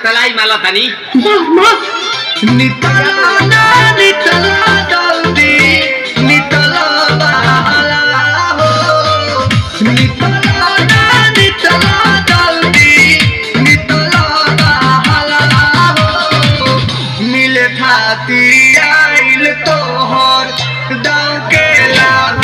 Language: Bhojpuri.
तलाई माला तानी नितला ना नितला जल्दी नितला बहाला हो नितला ना नितला जल्दी नितला बहाला हो मिले खाती आइल तोहर दाव के लाभ